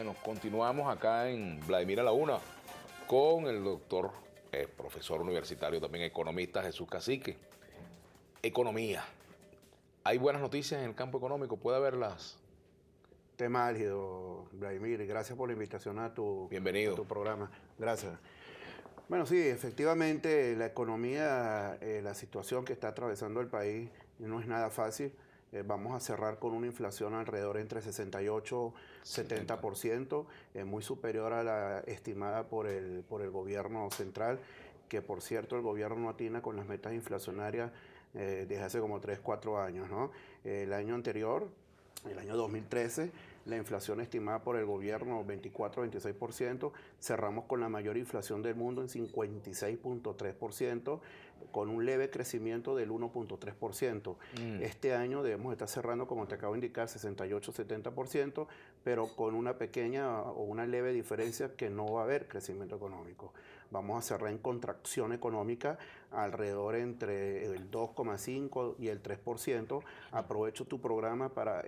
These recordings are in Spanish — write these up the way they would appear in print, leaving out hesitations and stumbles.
Bueno, continuamos acá en Vladimir a la Una con el doctor, profesor universitario, también economista Jesús Cacique. Economía. ¿Hay buenas noticias en el campo económico? ¿Puede haberlas? Tema álgido, Vladimir, y gracias por la invitación a Bienvenido. tu programa. Gracias. Bueno, sí, efectivamente la economía, la situación que está atravesando el país no es nada fácil. Vamos a cerrar con una inflación alrededor entre 68 y 70%, muy superior a la estimada por el gobierno central, que por cierto el gobierno no atina con las metas inflacionarias desde hace como 3 4 años, ¿no? El año anterior, el año 2013, la inflación estimada por el gobierno 24-26%, cerramos con la mayor inflación del mundo en 56.3%, con un leve crecimiento del 1.3%. Este año debemos estar cerrando, como te acabo de indicar, 68-70%, pero con una pequeña o una leve diferencia que no va a haber crecimiento económico. Vamos a cerrar en contracción económica alrededor entre el 2,5 y el 3%. Aprovecho tu programa para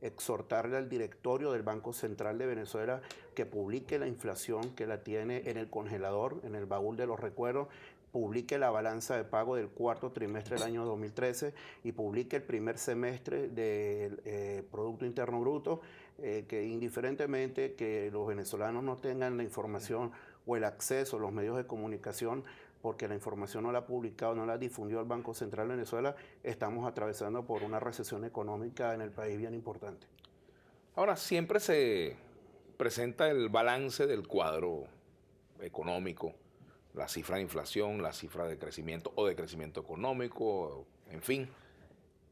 exhortarle al directorio del Banco Central de Venezuela que publique la inflación que la tiene en el congelador, en el baúl de los recuerdos, publique la balanza de pago del cuarto trimestre del año 2013 y publique el primer semestre del Producto Interno Bruto, que indiferentemente que los venezolanos no tengan la información o el acceso a los medios de comunicación, porque la información no la ha publicado, no la difundió el Banco Central de Venezuela, estamos atravesando por una recesión económica en el país bien importante. Ahora, siempre se presenta el balance del cuadro económico, la cifra de inflación, la cifra de crecimiento o de crecimiento económico, en fin,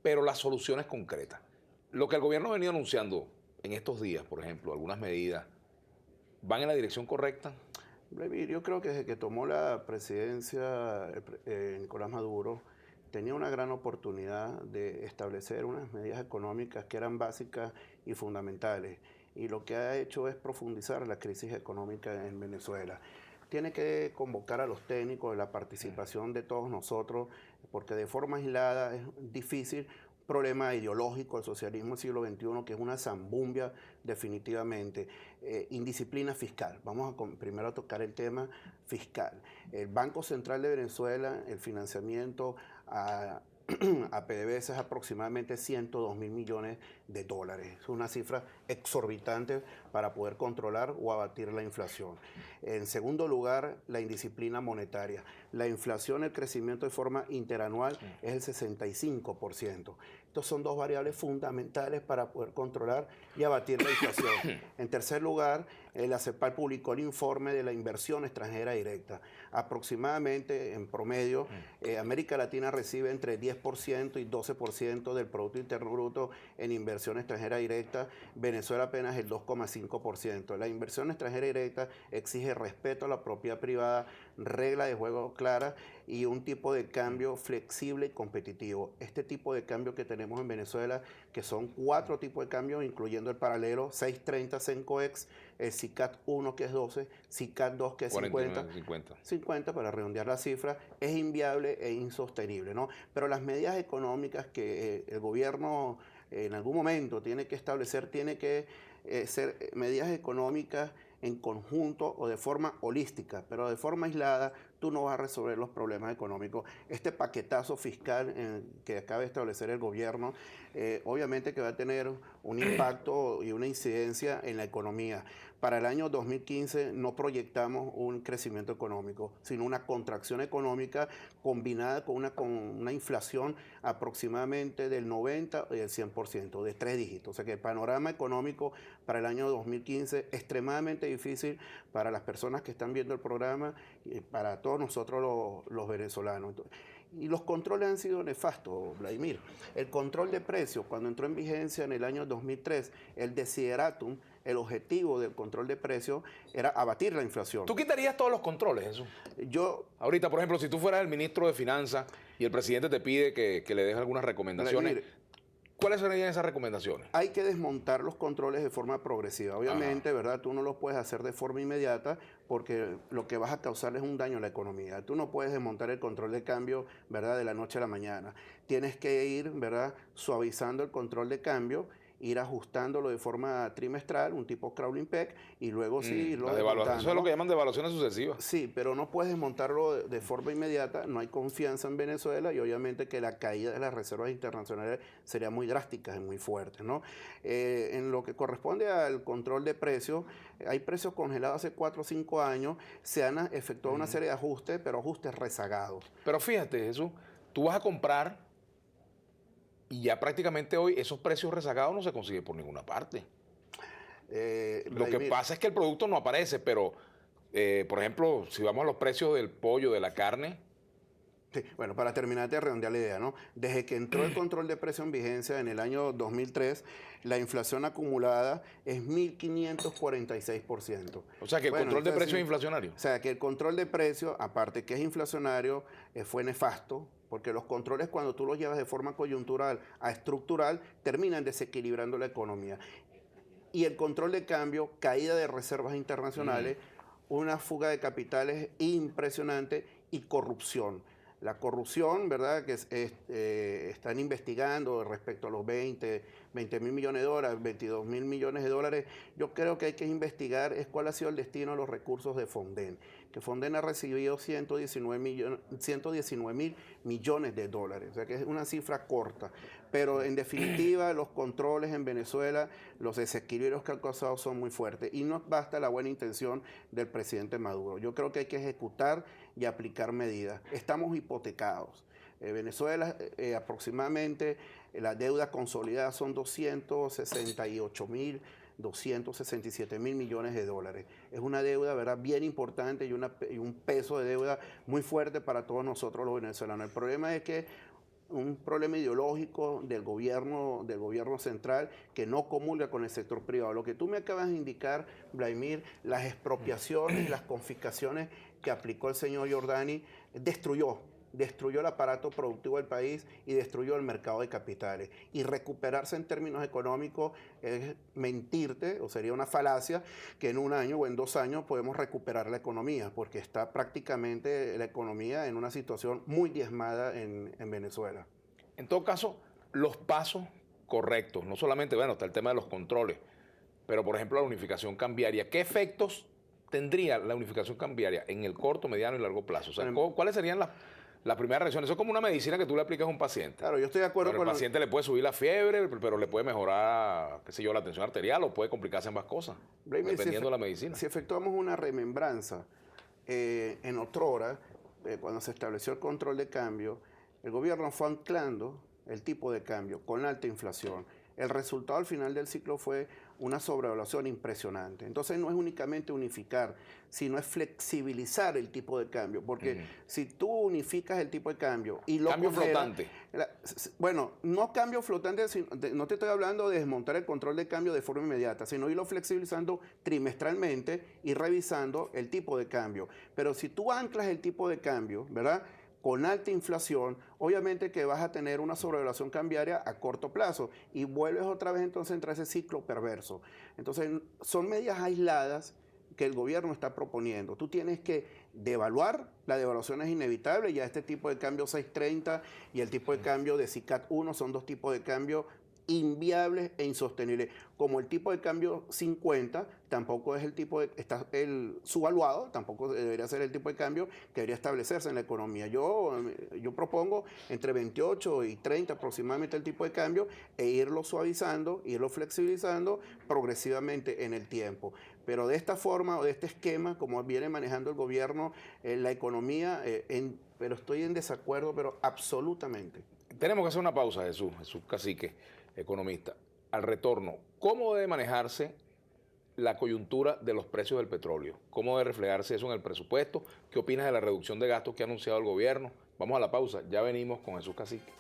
pero las soluciones concretas. Lo que el gobierno ha venido anunciando en estos días, por ejemplo, algunas medidas, ¿van en la dirección correcta? Yo creo que desde que tomó la presidencia Nicolás Maduro, tenía una gran oportunidad de establecer unas medidas económicas que eran básicas y fundamentales. Y lo que ha hecho es profundizar la crisis económica en Venezuela. Tiene que convocar a los técnicos, la participación de todos nosotros, porque de forma aislada es difícil. Problema ideológico del socialismo del siglo XXI, que es una zambumbia definitivamente. Indisciplina fiscal. Vamos primero a tocar el tema fiscal. El Banco Central de Venezuela, el financiamiento a PDVSA es aproximadamente 102 mil millones de dólares. Es una cifra exorbitante para poder controlar o abatir la inflación. En segundo lugar, la indisciplina monetaria. La inflación, el crecimiento de forma interanual es el 65%. Estos son dos variables fundamentales para poder controlar y abatir la inflación. En tercer lugar, la CEPAL publicó el informe de la inversión extranjera directa. Aproximadamente, en promedio, América Latina recibe entre 10% y 12% del Producto Interno Bruto en inversión extranjera directa. Venezuela apenas el 2,5%. La inversión extranjera directa exige respeto a la propiedad privada, reglas de juego claras y un tipo de cambio flexible y competitivo. Este tipo de cambio que tenemos en Venezuela, que son 4 tipos de cambio, incluyendo el paralelo 630 CENCOEX, el CICAT 1 que es 12, CICAT 2 que es 50, 50 para redondear la cifra, es inviable e insostenible, ¿no? Pero las medidas económicas que el gobierno en algún momento tiene que establecer, tiene que ser medidas económicas en conjunto o de forma holística, pero de forma aislada tú no vas a resolver los problemas económicos. Este paquetazo fiscal que acaba de establecer el gobierno, obviamente que va a tener un impacto y una incidencia en la economía. Para el año 2015 no proyectamos un crecimiento económico, sino una contracción económica combinada con una inflación aproximadamente del 90 y del 100%, de 3 dígitos. O sea que el panorama económico para el año 2015 es extremadamente difícil para las personas que están viendo el programa y para todos nosotros los venezolanos. Y los controles han sido nefastos, Vladimir. El control de precios, cuando entró en vigencia en el año 2003, el desideratum, el objetivo del control de precios era abatir la inflación. ¿Tú quitarías todos los controles, Jesús? Ahorita, por ejemplo, si tú fueras el ministro de Finanzas y el presidente te pide que le dejes algunas recomendaciones, Vladimir, ¿cuáles serían esas recomendaciones? Hay que desmontar los controles de forma progresiva. Obviamente, ¿verdad? Tú no lo puedes hacer de forma inmediata porque lo que vas a causar es un daño a la economía. Tú no puedes desmontar el control de cambio, ¿verdad? De la noche a la mañana. Tienes que ir, ¿verdad? Suavizando el control de cambio ir ajustándolo de forma trimestral, un tipo crawling peg, y luego sí irlo desmontando, eso es lo que llaman devaluaciones sucesivas. Sí, pero no puedes desmontarlo de forma inmediata, no hay confianza en Venezuela y obviamente que la caída de las reservas internacionales sería muy drástica y muy fuerte, ¿no? En lo que corresponde al control de precios, hay precios congelados hace 4 o 5 años, se han efectuado una serie de ajustes, pero ajustes rezagados. Pero fíjate, Jesús, tú vas a comprar y ya prácticamente hoy esos precios rezagados no se consiguen por ninguna parte. Lo que pasa es que el producto no aparece, pero, por ejemplo, si vamos a los precios del pollo, de la carne. Sí, bueno, para terminar de redondear la idea, ¿no? Desde que entró el control de precio en vigencia en el año 2003, la inflación acumulada es 1.546%. O sea, que el control de precio es inflacionario. O sea, que el control de precio, aparte que es inflacionario, fue nefasto, porque los controles cuando tú los llevas de forma coyuntural a estructural, terminan desequilibrando la economía. Y el control de cambio, caída de reservas internacionales, una fuga de capitales impresionante y corrupción. La corrupción, ¿verdad?, que están investigando respecto a los 20 mil millones de dólares, 22 mil millones de dólares, yo creo que hay que investigar es cuál ha sido el destino de los recursos de Fonden, que Fonden ha recibido 119 mil millones de dólares, o sea que es una cifra corta, pero en definitiva los controles en Venezuela, los desequilibrios que han causado son muy fuertes y no basta la buena intención del presidente Maduro. Yo creo que hay que ejecutar y aplicar medidas. Estamos hipotecados. Venezuela aproximadamente la deuda consolidada son 267 mil millones de dólares. Es una deuda, ¿verdad?, bien importante y un peso de deuda muy fuerte para todos nosotros los venezolanos. El problema es que un problema ideológico del gobierno central que no comulga con el sector privado. Lo que tú me acabas de indicar, Vladimir, las expropiaciones, las confiscaciones que aplicó el señor Giordani, destruyó el aparato productivo del país y destruyó el mercado de capitales. Y recuperarse en términos económicos es mentirte, o sería una falacia, que en un año o en 2 años podemos recuperar la economía, porque está prácticamente la economía en una situación muy diezmada en Venezuela. En todo caso, los pasos correctos, no solamente, bueno, está el tema de los controles, pero por ejemplo la unificación cambiaria, ¿qué efectos tendría la unificación cambiaria en el corto, mediano y largo plazo? O sea, ¿cuáles serían las primeras reacciones? Eso es como una medicina que tú le aplicas a un paciente. Claro, yo estoy de acuerdo con el paciente le puede subir la fiebre, pero le puede mejorar, qué sé yo, la tensión arterial o puede complicarse ambas cosas, dependiendo de la medicina. Si efectuamos una remembranza, en otrora, cuando se estableció el control de cambio, el gobierno fue anclando el tipo de cambio con alta inflación. El resultado al final del ciclo fue una sobrevaluación impresionante. Entonces no es únicamente unificar, sino es flexibilizar el tipo de cambio, porque si tú unificas el tipo de cambio y lo cambio flotante. Bueno, no cambio flotante, no te estoy hablando de desmontar el control de cambio de forma inmediata, sino irlo flexibilizando trimestralmente y revisando el tipo de cambio. Pero si tú anclas el tipo de cambio, ¿verdad?, con alta inflación, obviamente que vas a tener una sobrevaluación cambiaria a corto plazo y vuelves otra vez entonces a entrar ese ciclo perverso. Entonces son medidas aisladas que el gobierno está proponiendo. Tú tienes que devaluar, la devaluación es inevitable, ya este tipo de cambio 6.30 y el tipo de cambio de SICAD 1 son 2 tipos de cambio inviables e insostenibles. Como el tipo de cambio 50 tampoco es el tipo de, está el subvaluado, tampoco debería ser el tipo de cambio que debería establecerse en la economía. Yo propongo entre 28 y 30 aproximadamente el tipo de cambio e irlo suavizando, irlo flexibilizando progresivamente en el tiempo. Pero de esta forma o de este esquema, como viene manejando el gobierno, la economía, pero estoy en desacuerdo, pero absolutamente. Tenemos que hacer una pausa, Jesús Cacique, economista. Al retorno, ¿cómo debe manejarse la coyuntura de los precios del petróleo? ¿Cómo debe reflejarse eso en el presupuesto? ¿Qué opinas de la reducción de gastos que ha anunciado el gobierno? Vamos a la pausa, ya venimos con Jesús Cacique.